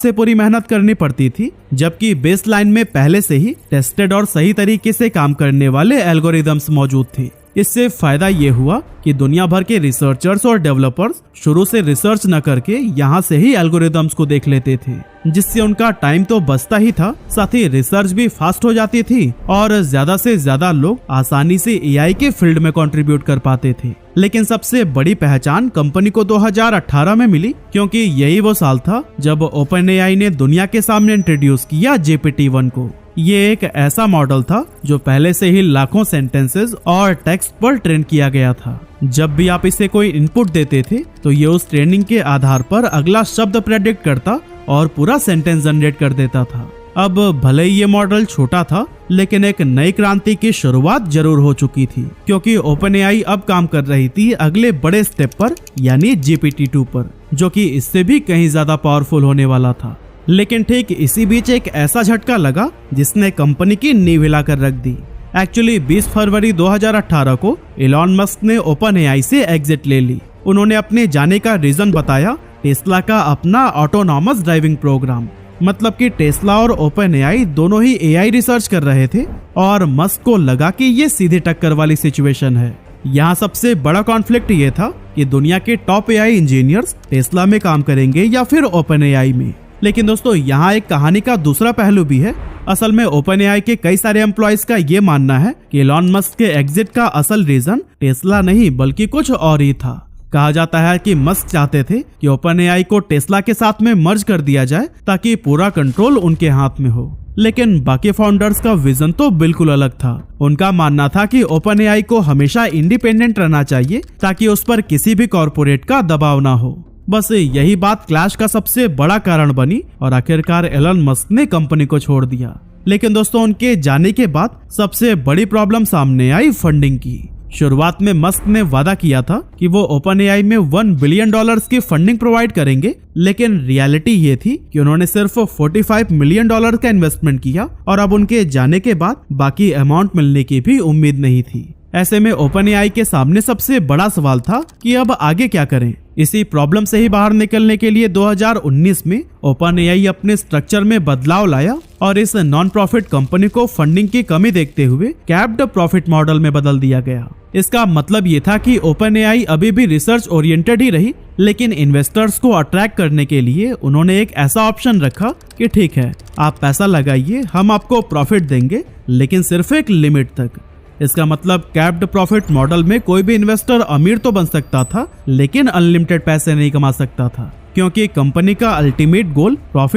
से पूरी मेहनत करनी पड़ती थी, जबकि बेस लाइन में पहले से ही टेस्टेड और सही तरीके से काम करने वाले एल्गोरिदम्स मौजूद थे। इससे फायदा ये हुआ कि दुनिया भर के रिसर्चर्स और डेवलपर्स शुरू से रिसर्च न करके यहाँ से ही एल्गोरिदम्स को देख लेते थे, जिससे उनका टाइम तो बचता ही था, साथ ही रिसर्च भी फास्ट हो जाती थी और ज्यादा से ज्यादा लोग आसानी से एआई के फील्ड में कंट्रीब्यूट कर पाते थे। लेकिन सबसे बड़ी पहचान कंपनी को 2018 में मिली, क्योंकि यही वो साल था जब ओपनएआई ने दुनिया के सामने इंट्रोड्यूस किया GPT-1 को। ये एक ऐसा मॉडल था जो पहले से ही लाखों सेंटेंसेस और टेक्स्ट पर ट्रेन किया गया था। जब भी आप इसे कोई इनपुट देते थे तो ये उस ट्रेनिंग के आधार पर अगला शब्द प्रेडिक्ट करता और पूरा सेंटेंस जनरेट कर देता था। अब भले ही ये मॉडल छोटा था, लेकिन एक नई क्रांति की शुरुआत जरूर हो चुकी थी, क्योंकि ओपनएआई अब काम कर रही थी अगले बड़े स्टेप पर, यानी GPT-2 पर, जो कि इससे भी कहीं ज्यादा पावरफुल होने वाला था। लेकिन ठीक इसी बीच एक ऐसा झटका लगा जिसने कंपनी की नींव हिलाकर रख दी। एक्चुअली 20 फरवरी 2018 को एलॉन मस्क ने ओपनएआई से एग्जिट ले ली। उन्होंने अपने जाने का रीजन बताया टेस्ला का अपना ऑटोनॉमस ड्राइविंग प्रोग्राम। मतलब कि टेस्ला और ओपनएआई दोनों ही एआई रिसर्च कर रहे थे और मस्क को लगा कि ये सीधी टक्कर वाली सिचुएशन है। यहाँ सबसे बड़ा कॉन्फ्लिक्ट ये था कि दुनिया के टॉप एआई इंजीनियर्स टेस्ला में काम करेंगे या फिर ओपनएआई में। लेकिन दोस्तों, यहाँ एक कहानी का दूसरा पहलू भी है। असल में ओपनएआई के कई सारे एम्प्लॉयज का ये मानना है कि एलॉन मस्क के एग्जिट का असल रीजन टेस्ला नहीं बल्कि कुछ और ही था। कहा जाता है कि मस्क चाहते थे कि ओपनएआई को टेस्ला के साथ में मर्ज कर दिया जाए ताकि पूरा कंट्रोल उनके हाथ में हो। लेकिन बाकी फाउंडर्स का विजन तो बिल्कुल अलग था। उनका मानना था कि ओपनएआई को हमेशा इंडिपेंडेंट रहना चाहिए ताकि उस पर किसी भी कॉर्पोरेट का दबाव ना हो। बस यही बात क्लैश का सबसे बड़ा कारण बनी और आखिरकार एलन मस्क ने कंपनी को छोड़ दिया। लेकिन दोस्तों, उनके जाने के बाद सबसे बड़ी प्रॉब्लम सामने आई फंडिंग की। शुरुआत में मस्क ने वादा किया था कि वो ओपनएआई में $1 बिलियन की फंडिंग प्रोवाइड करेंगे, लेकिन रियलिटी ये थी कि उन्होंने सिर्फ $45 मिलियन का इन्वेस्टमेंट किया और अब उनके जाने के बाद बाकी अमाउंट मिलने की भी उम्मीद नहीं थी। ऐसे में ओपनएआई के सामने सबसे बड़ा सवाल था कि अब आगे क्या करें। इसी प्रॉब्लम से ही बाहर निकलने के लिए 2019 में ओपनएआई अपने स्ट्रक्चर में बदलाव लाया और इस नॉन प्रॉफिट कंपनी को फंडिंग की कमी देखते हुए कैप्ड प्रॉफिट मॉडल में बदल दिया गया। इसका मतलब ये था कि ओपनएआई अभी भी रिसर्च ओरिएंटेड ही रही, लेकिन इन्वेस्टर्स को अट्रैक्ट करने के लिए उन्होंने एक ऐसा ऑप्शन रखा कि ठीक है, आप पैसा लगाइए, हम आपको प्रॉफिट देंगे, लेकिन सिर्फ एक लिमिट तक। इसका मतलब कैप्ड प्रॉफिट मॉडल में कोई भी इन्वेस्टर अमीर तो बन सकता था, लेकिन अनलिमिटेड पैसे नहीं कमा सकता था, क्योंकि कंपनी का अल्टीमेट गोल प्रॉफिट